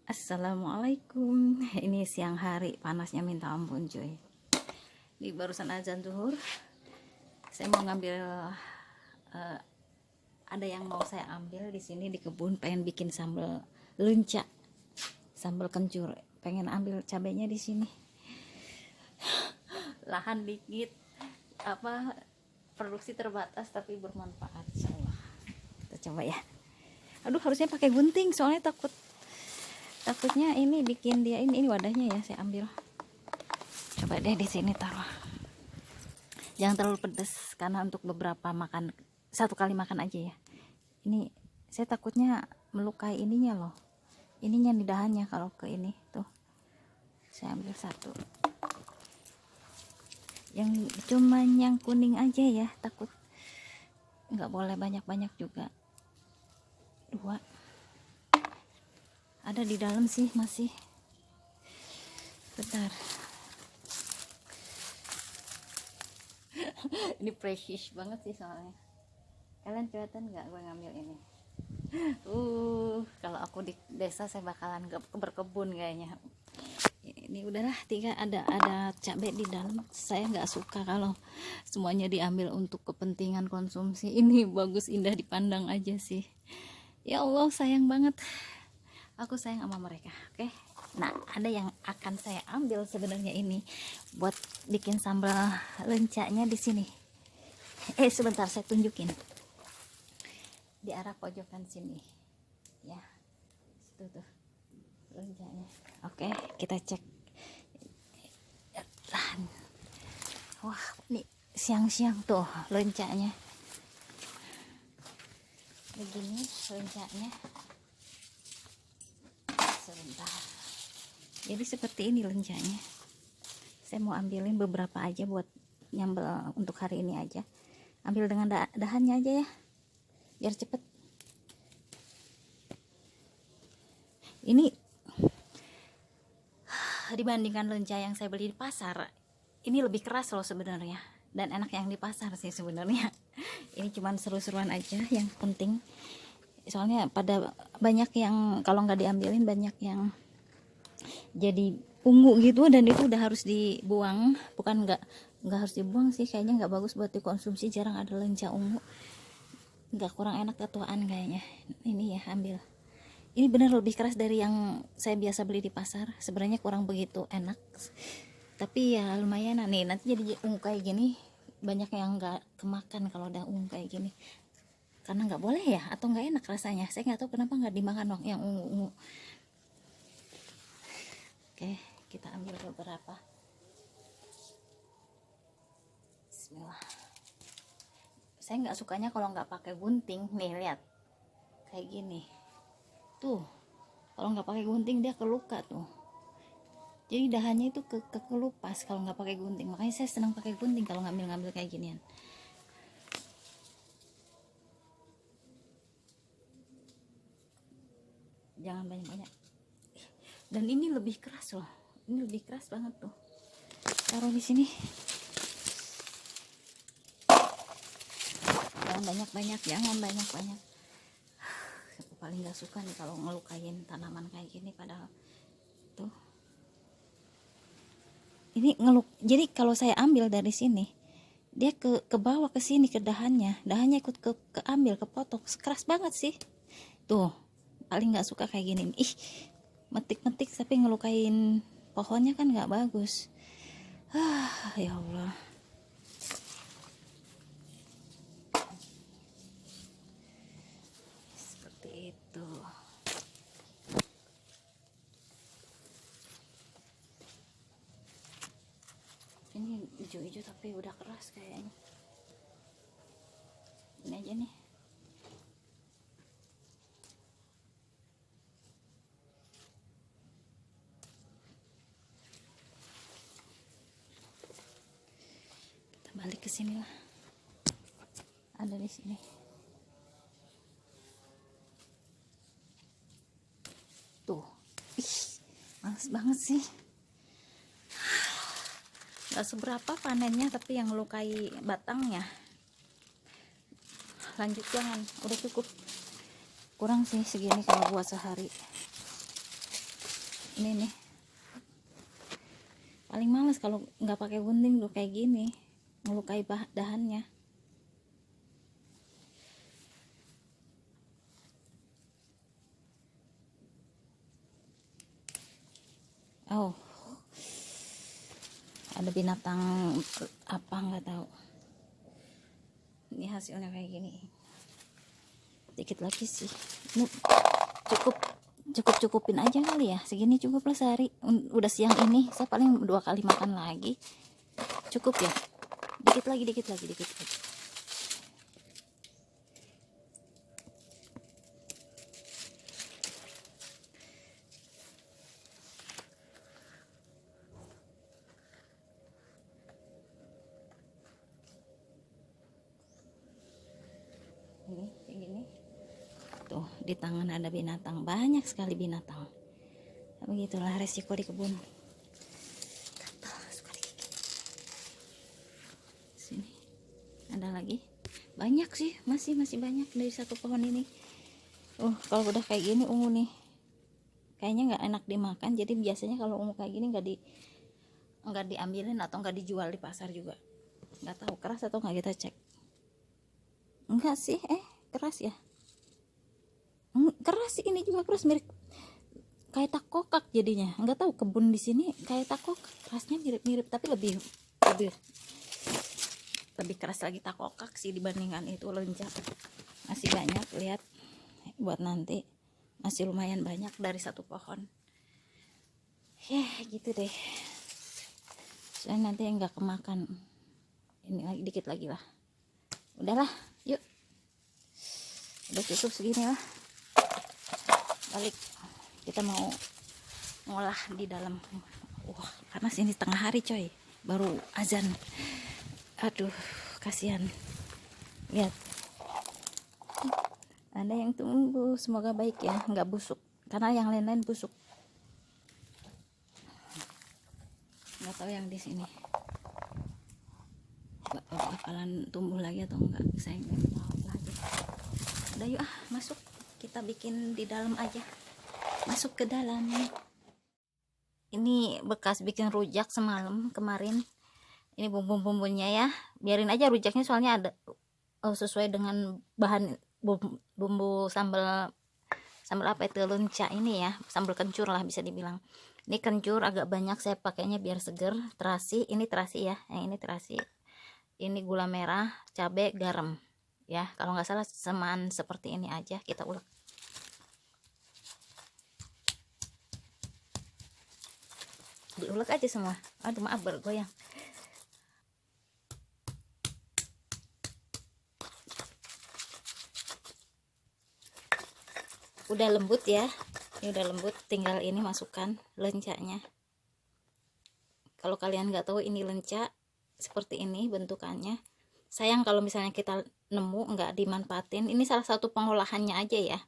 Assalamualaikum. Ini siang hari, panasnya minta ampun cuy. Ini barusan azan zuhur. Saya mau ngambil ada yang mau saya ambil di sini di kebun, pengen bikin sambal lenca, sambal kencur. Pengen ambil cabenya di sini. Lahan dikit, produksi terbatas tapi bermanfaat insyaallah. Kita coba ya. Aduh, harusnya pakai gunting soalnya takutnya ini bikin dia ini wadahnya ya, saya ambil. Coba deh di sini taruh. Jangan terlalu pedas karena untuk beberapa makan, satu kali makan aja ya. Ini saya takutnya melukai ininya loh. Ininya di dahannya kalau ke ini tuh. Saya ambil satu. Yang cuman yang kuning aja ya, takut. Nggak boleh banyak-banyak juga. 2. Ada di dalam sih masih. Bentar. Ini precious banget sih soalnya. Kalian kelihatan nggak gue ngambil ini? Kalau aku di desa saya bakalan berkebun kayaknya. Ini udahlah, 3 ada cabai di dalam. Saya nggak suka kalau semuanya diambil untuk kepentingan konsumsi. Ini bagus, indah dipandang aja sih. Ya Allah, sayang banget. Aku sayang sama mereka. Oke. Nah, ada yang akan saya ambil sebenarnya ini buat bikin sambal lencanya di sini. Sebentar saya tunjukin. Di arah pojokan sini. Ya. Situ tuh lencanya. Oke, kita cek. Wah, ini siang-siang tuh lencanya. Begini lencanya. Sebentar. Jadi seperti ini lencanya. Saya mau ambilin beberapa aja buat nyambel untuk hari ini aja. Ambil dengan dahannya aja ya, biar cepet. Ini dibandingkan lenca yang saya beli di pasar, ini lebih keras loh sebenarnya, dan enak yang di pasar sih sebenarnya. Ini cuman seru-seruan aja, yang penting. Soalnya pada banyak yang kalau nggak diambilin banyak yang jadi ungu gitu, dan itu udah harus dibuang. Bukan nggak harus dibuang sih, kayaknya nggak bagus buat dikonsumsi. Jarang ada lenca ungu, nggak, kurang enak, ketuaan kayaknya. Ini ya, ambil. Ini bener lebih keras dari yang saya biasa beli di pasar. Sebenarnya kurang begitu enak, tapi ya lumayan. Nih nanti jadi ungu kayak gini, banyak yang nggak kemakan kalau udah ungu kayak gini, karena nggak boleh ya, atau nggak enak rasanya. Saya nggak tahu kenapa nggak dimakan dong yang ungu-ungu. Oke, kita ambil beberapa. Bismillah. Saya nggak sukanya kalau nggak pakai gunting. Nih lihat, kayak gini tuh. Kalau nggak pakai gunting dia keluka tuh. Jadi dahannya itu kelupas kalau nggak pakai gunting. Makanya saya senang pakai gunting kalau ngambil kayak ginian. Jangan banyak-banyak. Dan ini lebih keras loh. Ini lebih keras banget tuh. Taruh di sini. Jangan banyak-banyak, jangan banyak-banyak. Aku paling nggak suka nih kalau ngelukain tanaman kayak gini, padahal tuh. Ini jadi kalau saya ambil dari sini, dia ke bawah ke sini, ke dahannya ikut keambil, kepotong. Keras banget sih tuh. Paling nggak suka kayak gini. Metik-metik tapi ngelukain pohonnya kan nggak bagus. Ya Allah. Seperti itu. Ini hijau-hijau tapi udah keras kayaknya. Ini aja nih. Kita balik ke sini lah. Ada di sini. Tuh. Males banget sih. Gak seberapa panennya, tapi yang melukai batangnya. Lanjut, jangan, udah cukup. Kurang sih segini kalau buat sehari. Ini nih paling males kalau nggak pakai gunting tuh kayak gini, melukai dahannya. Oh, ada binatang apa nggak tahu. Ini hasilnya kayak gini. Dikit lagi sih. Ini cukupin aja kali ya. Segini cukup lah sehari. Udah siang ini saya paling 2 kali makan lagi. Cukup ya. Dikit lagi. Ini kayak gini. Tuh di tangan ada binatang, banyak sekali binatang. Begitulah resiko di kebun. Sini ada lagi, banyak sih, masih banyak dari satu pohon ini. Kalau udah kayak gini ungu nih, kayaknya nggak enak dimakan. Jadi biasanya kalau ungu kayak gini nggak diambilin atau nggak dijual di pasar juga. Nggak tahu keras atau nggak, kita cek. Enggak sih, keras ya. Keras sih, ini juga keras, mirip kayak takokak jadinya. Nggak tahu kebun di sini kayak takokak, kerasnya mirip tapi lebih keras lagi takokak sih dibandingkan itu lenca. Masih banyak, lihat buat nanti, masih lumayan banyak dari satu pohon. Gitu deh. Soalnya nanti nggak kemakan. Ini lagi dikit lagi lah. Udahlah, yuk. Udah cukup segini lah. Balik. Kita mau ngolah di dalam. Karena sini tengah hari coy. Baru azan. Aduh, kasihan. Lihat. Ada yang tumbuh, semoga baik ya, nggak busuk. Karena yang lain-lain busuk. Nggak tahu yang di sini bakalan tumbuh lagi atau enggak, saya nggak tahu lagi. Udah yuk masuk, kita bikin di dalam aja. Masuk ke dalam. Ini bekas bikin rujak semalam kemarin. Ini bumbu-bumbunya ya, biarin aja rujaknya soalnya ada sesuai dengan bahan bumbu sambal apa itu, lenca ini ya, sambal kencur lah bisa dibilang. Ini kencur agak banyak saya pakainya biar seger. Terasi, ini terasi ya, yang ini terasi. Ini gula merah, cabai, garam ya, kalau nggak salah semaan seperti ini aja. Kita ulek. Diulek aja semua. Aduh maaf bergoyang. Udah lembut ya, ini udah lembut. Tinggal ini masukkan lencanya. Kalau kalian nggak tahu ini lenca seperti ini bentukannya. Sayang kalau misalnya kita nemu nggak dimanfaatin. Ini salah satu pengolahannya aja ya.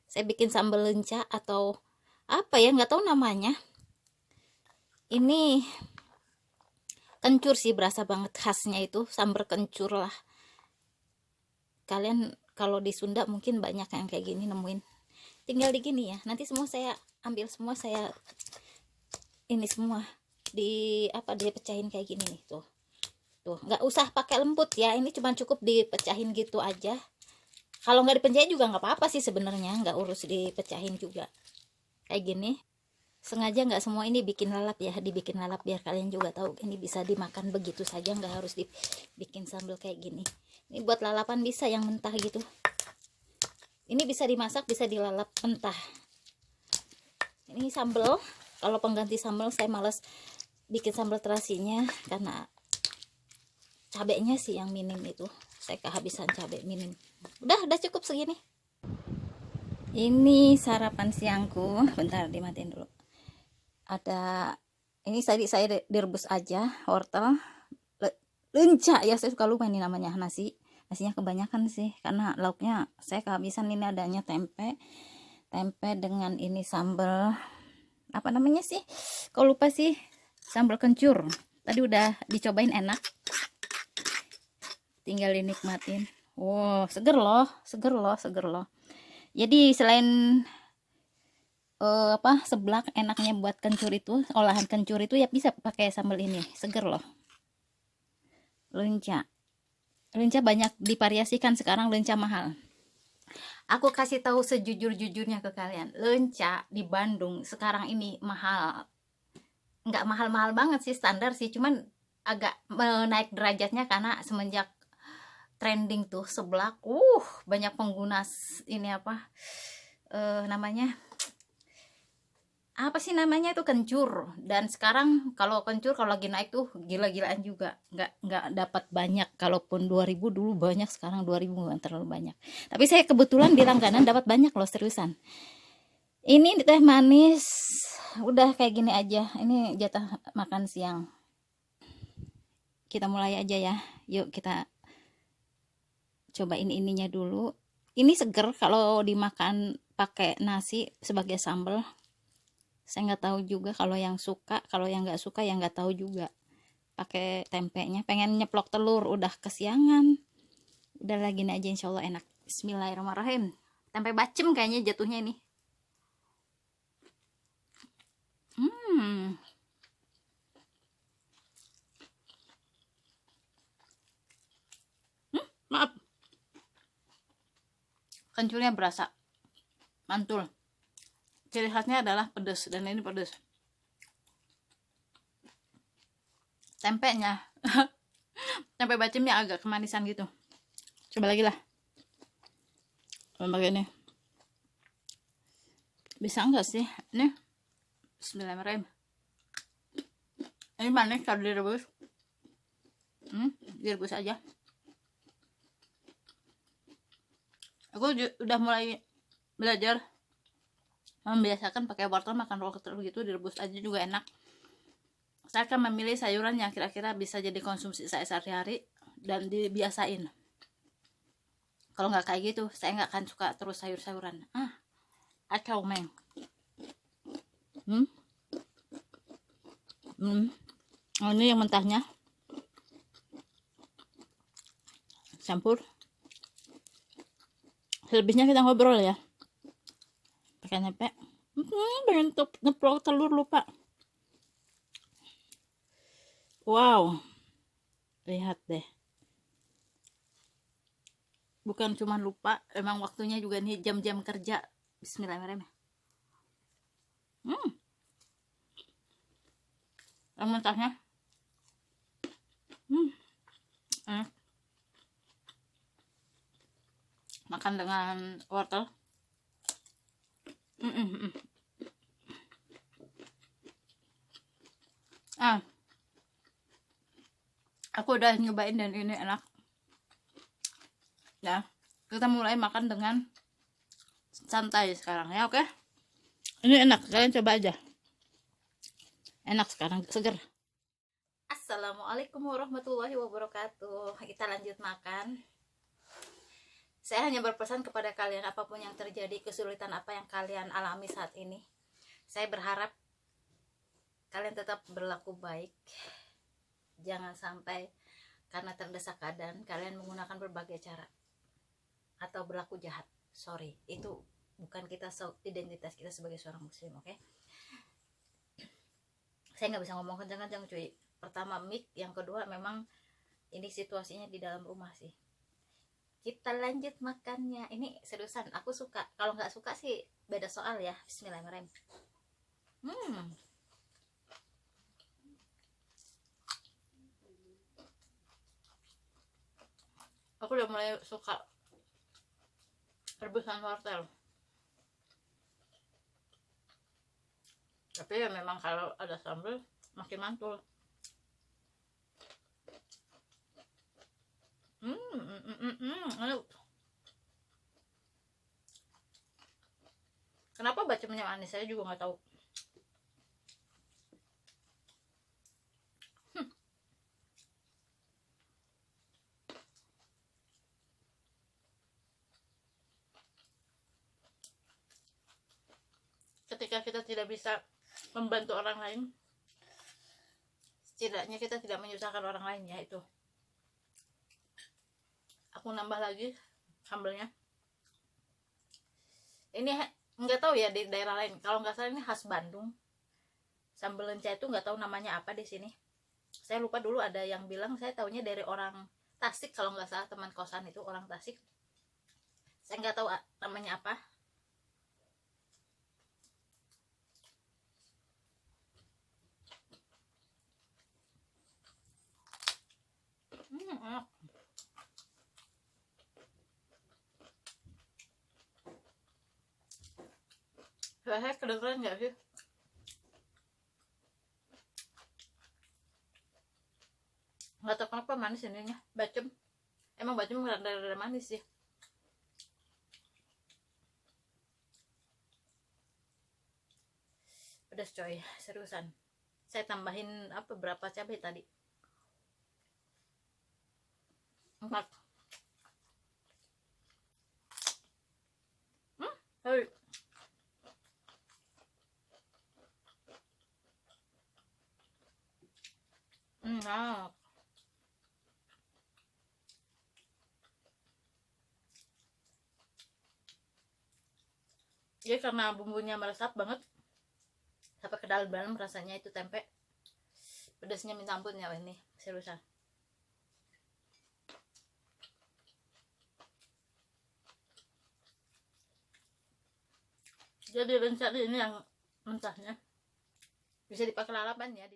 Saya bikin sambal lenca atau apa ya, nggak tahu namanya. Ini kencur sih, berasa banget khasnya itu sambal kencur lah. Kalian kalau di Sunda mungkin banyak yang kayak gini nemuin. Tinggal di gini ya. Nanti semua saya ambil, semua saya ini semua dia pecahin kayak gini nih, tuh nggak usah pakai lembut ya, ini cuma cukup dipecahin gitu aja. Kalau nggak dipecahin juga nggak apa-apa sih sebenarnya, nggak urus dipecahin juga kayak gini. Sengaja nggak semua ini bikin lalap ya, dibikin lalap biar kalian juga tahu ini bisa dimakan begitu saja, nggak harus dibikin sambal kayak gini. Ini buat lalapan bisa yang mentah gitu, ini bisa dimasak, bisa dilalap mentah. Ini sambal, kalau pengganti sambal saya males bikin sambal terasinya karena cabenya sih yang minim itu, saya kehabisan cabai minim. Udah cukup segini. Ini sarapan siangku, bentar dimatiin dulu. Ada ini tadi saya direbus aja wortel lenca ya, saya suka lupa ini namanya. Nasinya kebanyakan sih karena lauknya saya kehabisan. Ini adanya tempe dengan ini sambal apa namanya sih, kau lupa sih, sambal kencur. Tadi udah dicobain, enak, tinggal dinikmatin. Wow, seger loh. Jadi selain seblak enaknya buat kencur itu, olahan kencur itu ya bisa pakai sambal ini, seger loh. Lenca. Lenca banyak divariasikan sekarang, lenca mahal. Aku kasih tahu sejujur-jujurnya ke kalian, lenca di Bandung sekarang ini mahal. Nggak mahal-mahal banget sih, standar sih, cuman agak menaik derajatnya karena semenjak trending tuh seblak, banyak pengguna ini namanya apa sih namanya itu kencur. Dan sekarang kalau kencur kalau lagi naik tuh gila-gilaan juga, nggak dapat banyak. Kalaupun 2000 dulu banyak, sekarang 2000 nggak terlalu banyak, tapi saya kebetulan di langganan dapat banyak loh, seriusan. Ini teh manis udah kayak gini aja, ini jatah makan siang. Kita mulai aja ya, yuk kita cobain ininya dulu. Ini seger kalau dimakan pakai nasi sebagai sambal. Saya nggak tahu juga kalau yang suka, kalau yang nggak suka ya nggak tahu juga. Pakai tempenya, pengen nyeplok telur, udah kesiangan. Udah lagi nih aja, insya Allah enak. Bismillahirrahmanirrahim. Tempe bacem kayaknya jatuhnya ini. Maaf. Kencurnya berasa mantul. Ciri khasnya adalah pedas, dan ini pedas. Tempenya tempe bacemnya agak kemanisan gitu. Coba lagi lah. Coba ini. Bisa enggak sih? Nih. Bismillahirrahmanirrahim. Ini manis kalau direbus. Direbus aja. Aku udah mulai belajar membiasakan pakai wortel, makan wortel gitu, direbus aja juga enak. Saya akan memilih sayuran yang kira-kira bisa jadi konsumsi saya sehari-hari dan dibiasain. Kalau nggak kayak gitu, saya nggak akan suka terus sayur-sayuran. Acau meng. Oh, ini yang mentahnya. Campur. Selebihnya kita ngobrol ya. Pakai nepe. Pengen ngeplok telur lupa. Wow. Lihat deh. Bukan cuma lupa, emang waktunya juga nih, jam-jam kerja. Bismillahirrahmanirrahim. Yang mentahnya. Makan dengan wortel. Aku udah nyobain dan ini enak. Ya, kita mulai makan dengan santai sekarang ya, oke? Ini enak, kalian coba aja. Enak sekarang, seger. Assalamualaikum warahmatullahi wabarakatuh. Kita lanjut makan. Saya hanya berpesan kepada kalian, apapun yang terjadi, kesulitan apa yang kalian alami saat ini, saya berharap kalian tetap berlaku baik. Jangan sampai karena terdesak keadaan kalian menggunakan berbagai cara atau berlaku jahat. Sorry, itu bukan identitas kita sebagai seorang muslim, oke? Saya nggak bisa ngomong kencang-kencang cuy. Pertama mic, yang kedua memang ini situasinya di dalam rumah sih. Kita lanjut makannya. Ini seriusan, aku suka. Kalau nggak suka sih beda soal ya. Bismillahirrahmanirrahim. Aku udah mulai suka rebusan wortel. Tapi ya memang kalau ada sambal makin mantul. Kenapa bacemnya manis, saya juga nggak tahu. Ketika kita tidak bisa membantu orang lain, setidaknya kita tidak menyusahkan orang lain ya. Itu aku nambah lagi sambalnya. Ini nggak tahu ya di daerah lain, kalau nggak salah ini khas Bandung. Sambal lenca itu nggak tahu namanya apa di sini, saya lupa. Dulu ada yang bilang, saya taunya dari orang Tasik kalau nggak salah, teman kosan itu orang Tasik, saya nggak tahu namanya apa. Enak. Saya kedengeran nggak sih? Nggak tahu kenapa manis ininya, bacem. Emang bacem rada-rada manis sih. Pedas coy, seriusan. Saya tambahin apa, berapa cabai tadi? 4. Sorry. Enak. Jadi karena bumbunya meresap banget sampai ke dalam rasanya itu tempe, pedasnya minta ampun ya ini, seriusan. Jadi rencana ini yang mentahnya bisa dipakai lalapan ya.